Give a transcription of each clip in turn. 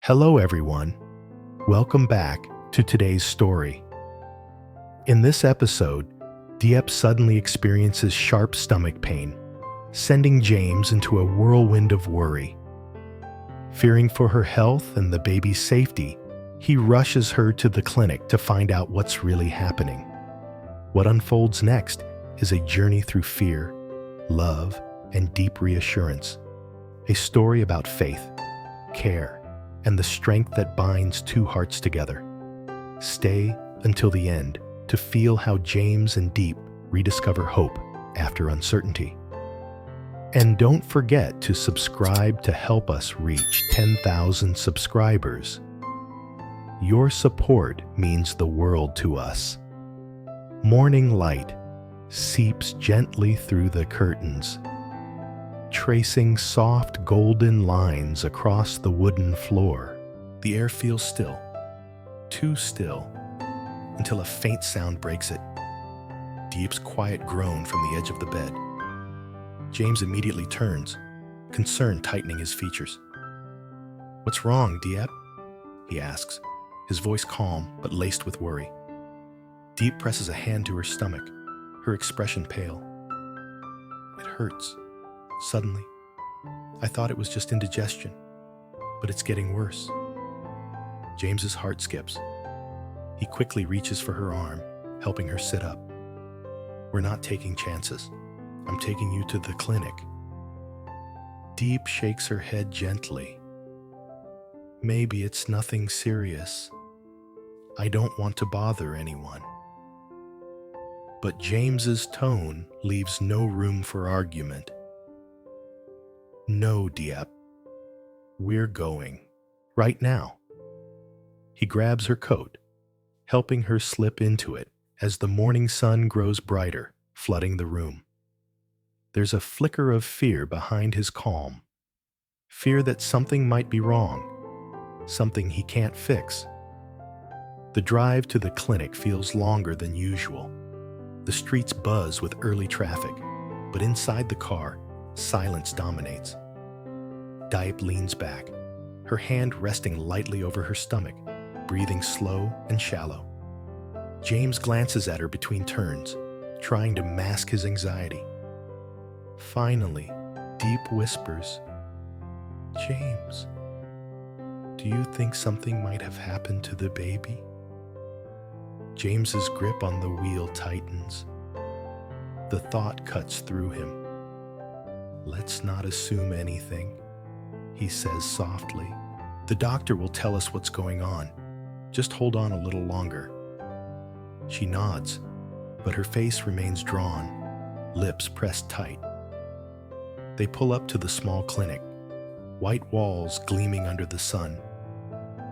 Hello, everyone. Welcome back to today's story. In this episode, Diep suddenly experiences sharp stomach pain, sending James into a whirlwind of worry. Fearing for her health and the baby's safety, he rushes her to the clinic to find out what's really happening. What unfolds next is a journey through fear, love, and deep reassurance. A story about faith, care, and the strength that binds two hearts together. Stay until the end to feel how James and Diep rediscover hope after uncertainty. And don't forget to subscribe to help us reach 10,000 subscribers. Your support means the world to us. Morning light seeps gently through the curtains, tracing soft golden lines across the wooden floor. The air feels still, too still, until a faint sound breaks it. Diep's quiet groan from the edge of the bed. James immediately turns, concern tightening his features. "What's wrong, Diep?" he asks, his voice calm but laced with worry. Diep presses a hand to her stomach, her expression pale. "It hurts. Suddenly, I thought it was just indigestion, but it's getting worse." James's heart skips. He quickly reaches for her arm, helping her sit up. "We're not taking chances. I'm taking you to the clinic." Diep shakes her head gently. "Maybe it's nothing serious. I don't want to bother anyone." But James's tone leaves no room for argument. "No, Diep. We're going. Right now." He grabs her coat, helping her slip into it as the morning sun grows brighter, flooding the room. There's a flicker of fear behind his calm. Fear that something might be wrong, something he can't fix. The drive to the clinic feels longer than usual. The streets buzz with early traffic, but inside the car, silence dominates. Diep leans back, her hand resting lightly over her stomach, breathing slow and shallow. James glances at her between turns, trying to mask his anxiety. Finally, Diep whispers, "James, do you think something might have happened to the baby?" James's grip on the wheel tightens. The thought cuts through him. "Let's not assume anything," he says softly. "The doctor will tell us what's going on. Just hold on a little longer." She nods, but her face remains drawn, lips pressed tight. They pull up to the small clinic, white walls gleaming under the sun.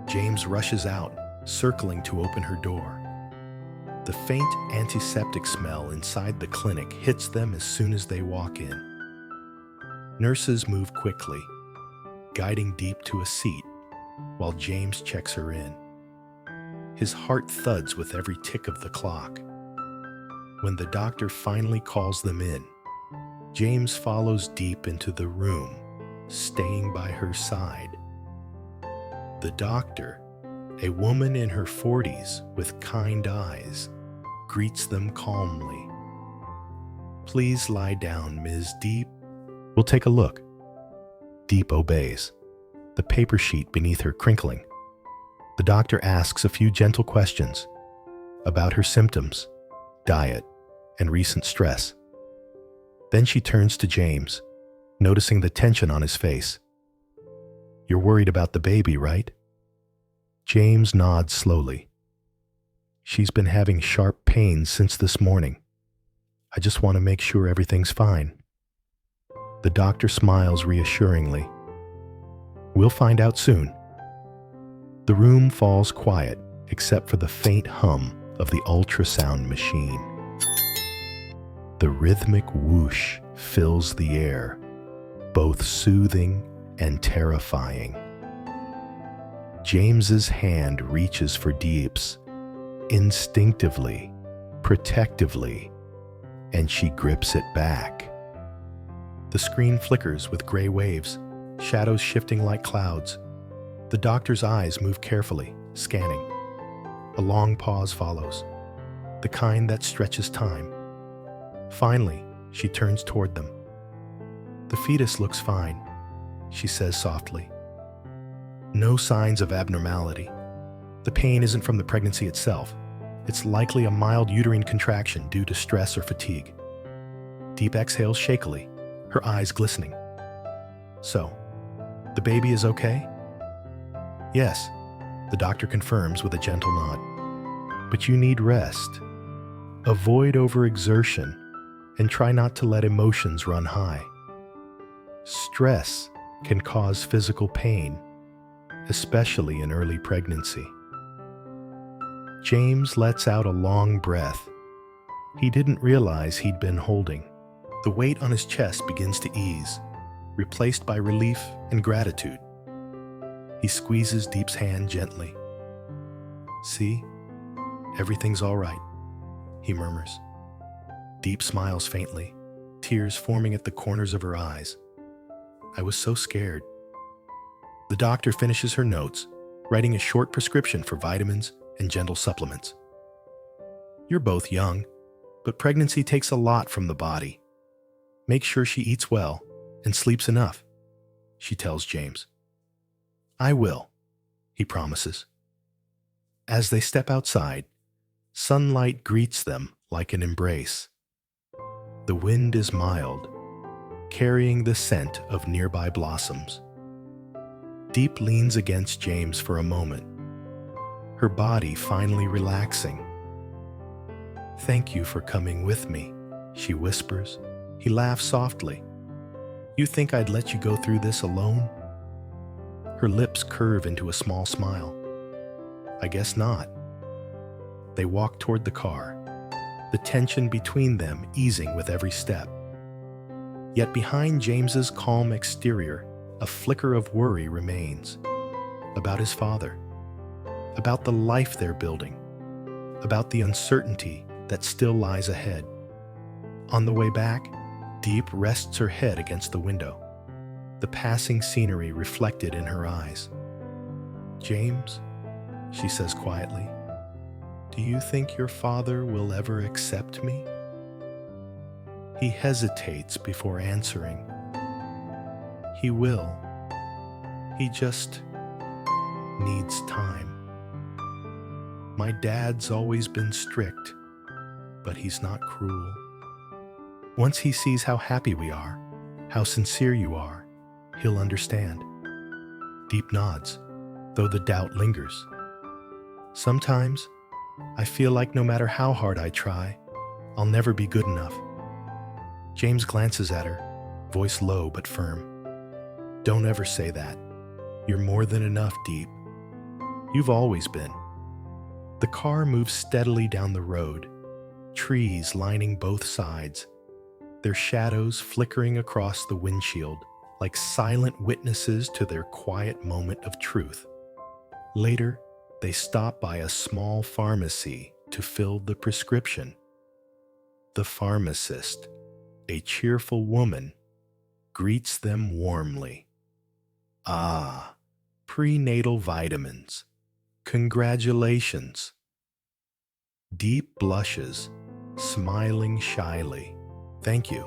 James rushes out, circling to open her door. The faint antiseptic smell inside the clinic hits them as soon as they walk in. Nurses move quickly, guiding Diep to a seat while James checks her in. His heart thuds with every tick of the clock. When the doctor finally calls them in, James follows Diep into the room, staying by her side. The doctor, a woman in her 40s with kind eyes, greets them calmly. "Please lie down, Ms. Diep. We'll take a look." Diep obeys, the paper sheet beneath her crinkling. The doctor asks a few gentle questions about her symptoms, diet, and recent stress. Then she turns to James, noticing the tension on his face. "You're worried about the baby, right?" James nods slowly. "She's been having sharp pains since this morning. I just want to make sure everything's fine." The doctor smiles reassuringly. "We'll find out soon." The room falls quiet except for the faint hum of the ultrasound machine. The rhythmic whoosh fills the air, both soothing and terrifying. James's hand reaches for Diep's, instinctively, protectively, and she grips it back. The screen flickers with gray waves, shadows shifting like clouds. The doctor's eyes move carefully, scanning. A long pause follows, the kind that stretches time. Finally, she turns toward them. "The fetus looks fine," she says softly. "No signs of abnormality. The pain isn't from the pregnancy itself. It's likely a mild uterine contraction due to stress or fatigue." Diep exhales shakily, her eyes glistening. "So, the baby is okay?" "Yes," the doctor confirms with a gentle nod. "But you need rest. Avoid overexertion and try not to let emotions run high. Stress can cause physical pain, especially in early pregnancy." James lets out a long breath. He didn't realize he'd been holding. The weight on his chest begins to ease, replaced by relief and gratitude. He squeezes Diep's hand gently. "See, everything's all right," he murmurs. Diep smiles faintly, tears forming at the corners of her eyes. "I was so scared." The doctor finishes her notes, writing a short prescription for vitamins and gentle supplements. "You're both young, but pregnancy takes a lot from the body. Make sure she eats well and sleeps enough," she tells James. "I will," he promises. As they step outside, sunlight greets them like an embrace. The wind is mild, carrying the scent of nearby blossoms. Diep leans against James for a moment, her body finally relaxing. "Thank you for coming with me," she whispers. He laughs softly. "You think I'd let you go through this alone?" Her lips curve into a small smile. "I guess not." They walk toward the car, the tension between them easing with every step. Yet behind James's calm exterior, a flicker of worry remains. About his father, about the life they're building, about the uncertainty that still lies ahead. On the way back, Diep rests her head against the window, the passing scenery reflected in her eyes. "James," she says quietly, "do you think your father will ever accept me?" He hesitates before answering. "He will. He just needs time. My dad's always been strict, but he's not cruel. Once he sees how happy we are, how sincere you are, he'll understand." Diep nods, though the doubt lingers. "Sometimes, I feel like no matter how hard I try, I'll never be good enough." James glances at her, voice low but firm. "Don't ever say that. You're more than enough, Diep. You've always been." The car moves steadily down the road, trees lining both sides, their shadows flickering across the windshield like silent witnesses to their quiet moment of truth. Later, they stop by a small pharmacy to fill the prescription. The pharmacist, a cheerful woman, greets them warmly. "Ah, prenatal vitamins. Congratulations." Diep blushes, smiling shyly. "Thank you."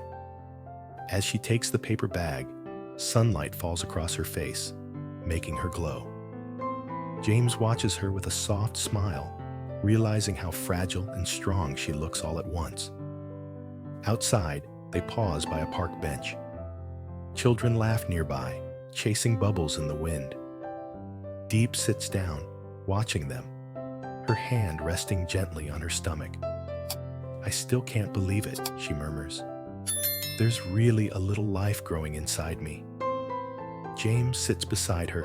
As she takes the paper bag, sunlight falls across her face, making her glow. James watches her with a soft smile, realizing how fragile and strong she looks all at once. Outside, they pause by a park bench. Children laugh nearby, chasing bubbles in the wind. Diep sits down, watching them, her hand resting gently on her stomach. "I still can't believe it," she murmurs. "There's really a little life growing inside me." James sits beside her,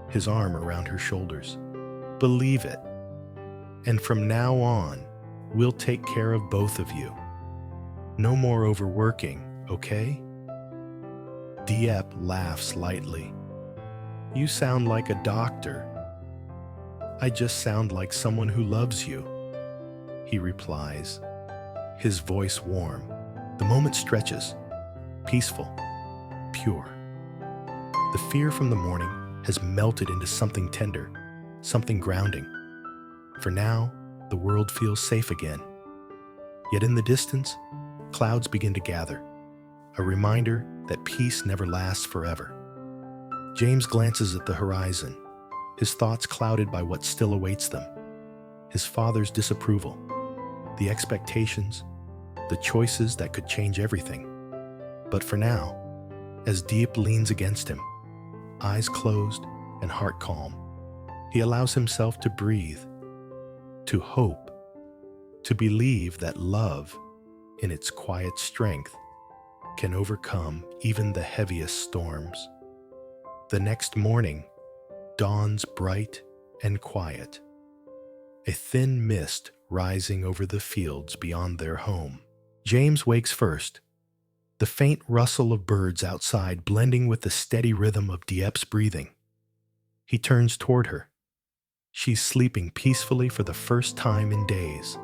his arm around her shoulders. "Believe it. And from now on, we'll take care of both of you. No more overworking, okay?" Diep laughs lightly. "You sound like a doctor." "I just sound like someone who loves you," he replies, his voice warm. The moment stretches, peaceful, pure. The fear from the morning, has melted into something tender, something grounding. For now, the world feels safe again. Yet in the distance, clouds begin to gather, a reminder that peace never lasts forever. James glances at the horizon, his thoughts clouded by what still awaits them. His father's disapproval, the expectations, the choices that could change everything. But for now, as Diep leans against him, eyes closed and heart calm, he allows himself to breathe, to hope, to believe that love, in its quiet strength, can overcome even the heaviest storms. The next morning dawns bright and quiet, a thin mist rising over the fields beyond their home. James wakes first, the faint rustle of birds outside blending with the steady rhythm of Diep's breathing. He turns toward her. She's sleeping peacefully for the first time in days.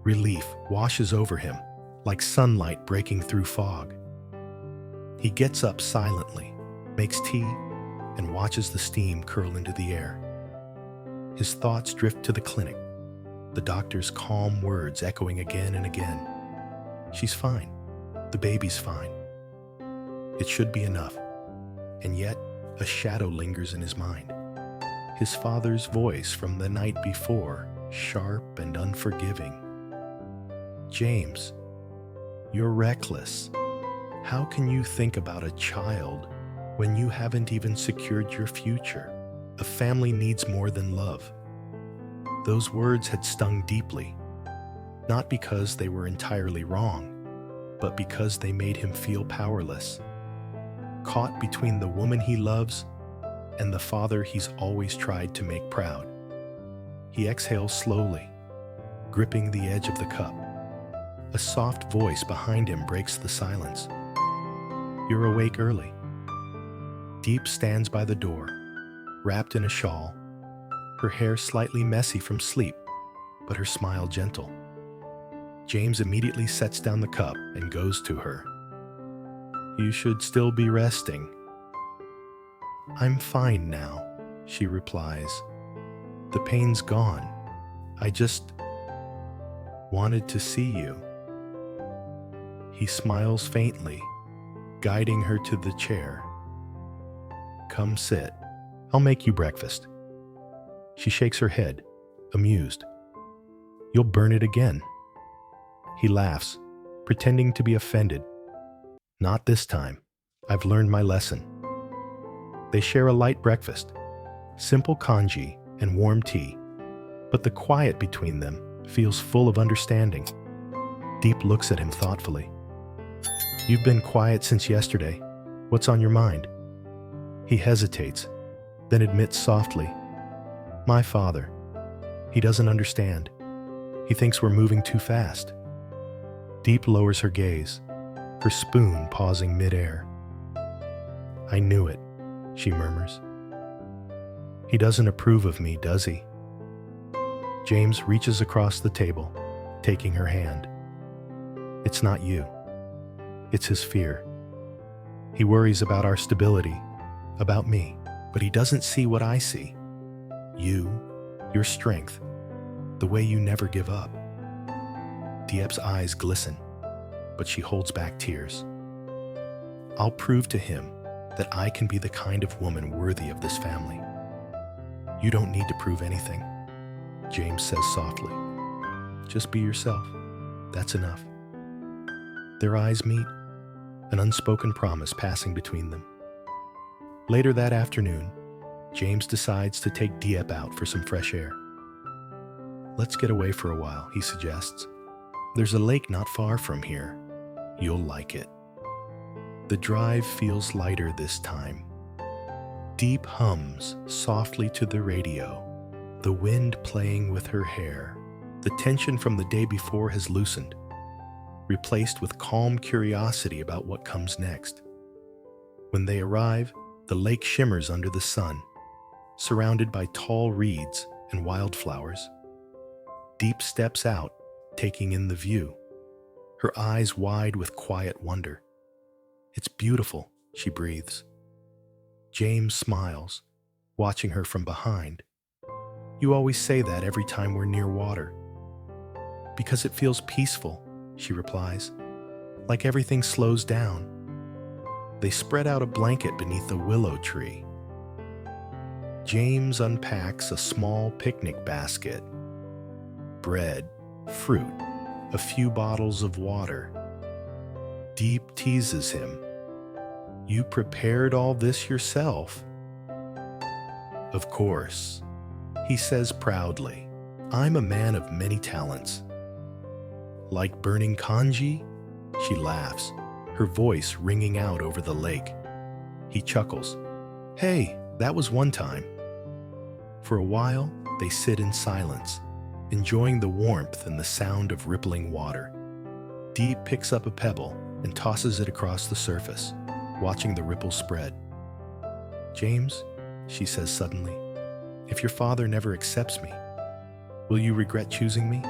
Relief washes over him, like sunlight breaking through fog. He gets up silently, makes tea, and watches the steam curl into the air. His thoughts drift to the clinic, the doctor's calm words echoing again and again. She's fine. The baby's fine. It should be enough. And yet, a shadow lingers in his mind. His father's voice from the night before, sharp and unforgiving. James, you're reckless. How can you think about a child when you haven't even secured your future? A family needs more than love. Those words had stung deeply, not because they were entirely wrong, but because they made him feel powerless, caught between the woman he loves and the father he's always tried to make proud. He exhales slowly, gripping the edge of the cup. A soft voice behind him breaks the silence. You're awake early. Diep stands by the door, wrapped in a shawl, her hair slightly messy from sleep, but her smile gentle. James immediately sets down the cup and goes to her. You should still be resting. I'm fine now, she replies. The pain's gone. I just wanted to see you. He smiles faintly, guiding her to the chair. Come sit. I'll make you breakfast. She shakes her head, amused. You'll burn it again. He laughs, pretending to be offended. Not this time. I've learned my lesson. They share a light breakfast, simple congee and warm tea, but the quiet between them feels full of understanding. Diep looks at him thoughtfully. You've been quiet since yesterday. What's on your mind? He hesitates, then admits softly, My father. He doesn't understand. He thinks we're moving too fast. Diep lowers her gaze, her spoon pausing midair. I knew it, she murmurs. He doesn't approve of me, does he? James reaches across the table, taking her hand. It's not you. It's his fear. He worries about our stability, about me, but he doesn't see what I see. You, your strength, the way you never give up. Diep's eyes glisten, but she holds back tears. I'll prove to him that I can be the kind of woman worthy of this family. You don't need to prove anything, James says softly. Just be yourself. That's enough. Their eyes meet, an unspoken promise passing between them. Later that afternoon, James decides to take Diep out for some fresh air. Let's get away for a while, he suggests. There's a lake not far from here. You'll like it. The drive feels lighter this time. Diep hums softly to the radio, the wind playing with her hair. The tension from the day before has loosened, replaced with calm curiosity about what comes next. When they arrive, the lake shimmers under the sun, surrounded by tall reeds and wildflowers. Diep steps out, taking in the view, her eyes wide with quiet wonder. It's beautiful, she breathes. James smiles, watching her from behind. You always say that every time we're near water. Because it feels peaceful, she replies, like everything slows down. They spread out a blanket beneath a willow tree. James unpacks a small picnic basket. Bread, fruit, a few bottles of water. Diep teases him. You prepared all this yourself? Of course, he says proudly. I'm a man of many talents. Like burning kanji? She laughs, her voice ringing out over the lake. He chuckles. Hey, that was one time. For a while, they sit in silence, enjoying the warmth and the sound of rippling water. Diep picks up a pebble and tosses it across the surface, watching the ripples spread. James, she says suddenly, if your father never accepts me, will you regret choosing me?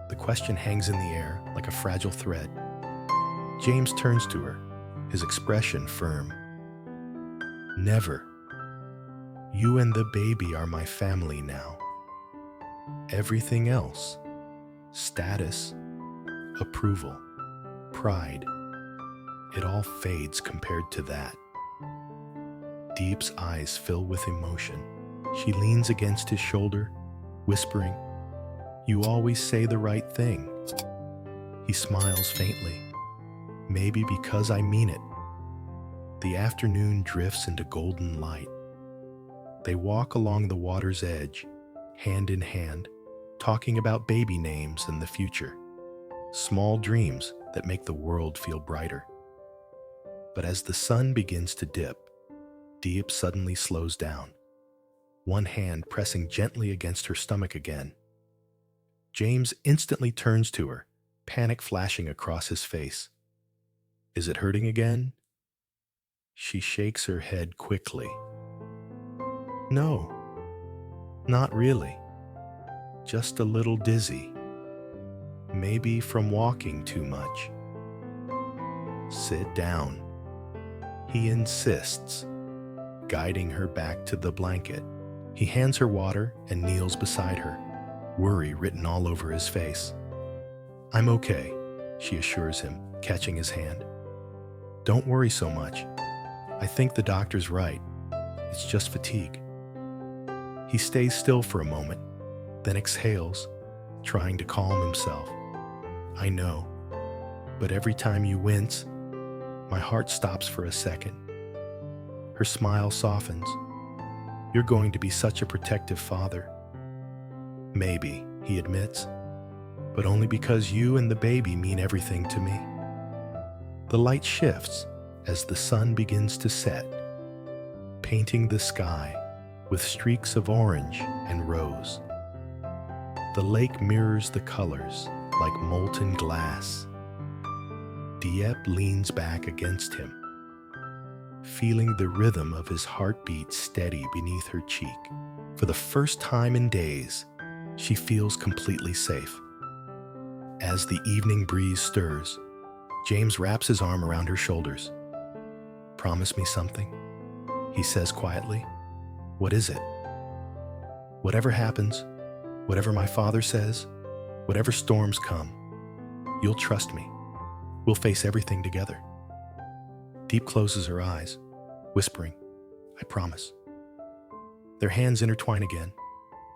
The question hangs in the air like a fragile thread. James turns to her, his expression firm. Never. You and the baby are my family now. Everything else, status, approval, pride, it all fades compared to that. Diep's eyes fill with emotion. She leans against his shoulder, whispering, You always say the right thing. He smiles faintly. Maybe because I mean it. The afternoon drifts into golden light. They walk along the water's edge, hand in hand, talking about baby names and the future. Small dreams that make the world feel brighter. But as the sun begins to dip, Diep suddenly slows down, one hand pressing gently against her stomach again. James instantly turns to her, panic flashing across his face. Is it hurting again? She shakes her head quickly. No, not really. Just a little dizzy. Maybe from walking too much. Sit down. He insists, guiding her back to the blanket. He hands her water and kneels beside her, worry written all over his face. I'm okay, she assures him, catching his hand. Don't worry so much. I think the doctor's right. It's just fatigue. He stays still for a moment, then exhales, trying to calm himself. I know, but every time you wince, my heart stops for a second. Her smile softens. You're going to be such a protective father. Maybe, he admits, but only because you and the baby mean everything to me. The light shifts as the sun begins to set, painting the sky with streaks of orange and rose. The lake mirrors the colors like molten glass. Diep leans back against him, feeling the rhythm of his heartbeat steady beneath her cheek. For the first time in days, she feels completely safe. As the evening breeze stirs, James wraps his arm around her shoulders. Promise me something, he says quietly. What is it? Whatever happens, whatever my father says, whatever storms come, you'll trust me. We'll face everything together. Diep closes her eyes, whispering, I promise. Their hands intertwine again,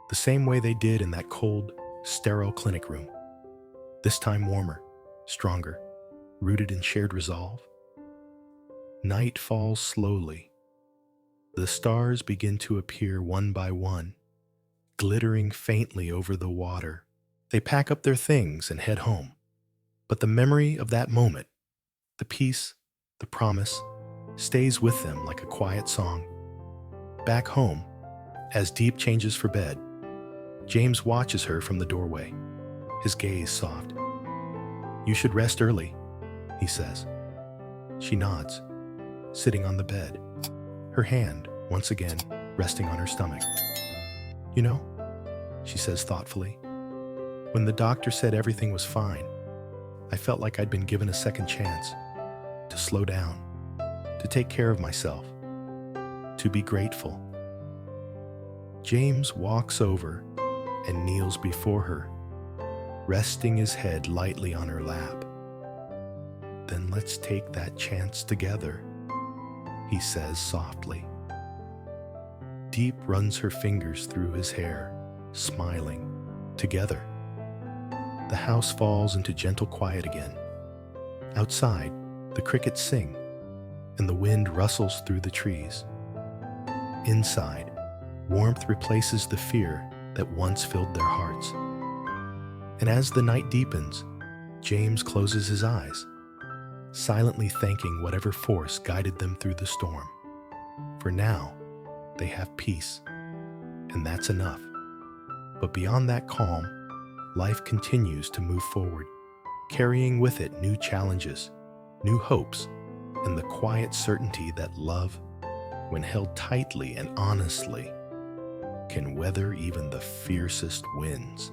the same way they did in that cold, sterile clinic room. This time warmer, stronger, rooted in shared resolve. Night falls slowly. The stars begin to appear one by one, glittering faintly over the water. They pack up their things and head home. But the memory of that moment, the peace, the promise, stays with them like a quiet song. Back home, as Diep changes for bed, James watches her from the doorway, his gaze soft. You should rest early, he says. She nods, sitting on the bed, her hand, once again, resting on her stomach. You know, she says thoughtfully, when the doctor said everything was fine, I felt like I'd been given a second chance to slow down, to take care of myself. to be grateful. James walks over and kneels before her, resting his head lightly on her lap. "Then let's take that chance together," he says softly. Diep runs her fingers through his hair, smiling. Together. The house falls into gentle quiet again. Outside, the crickets sing, and the wind rustles through the trees. Inside, warmth replaces the fear that once filled their hearts. And as the night deepens, James closes his eyes, silently thanking whatever force guided them through the storm. For now, they have peace, and that's enough. But beyond that calm, life continues to move forward, carrying with it new challenges, new hopes, and the quiet certainty that love, when held tightly and honestly, can weather even the fiercest winds.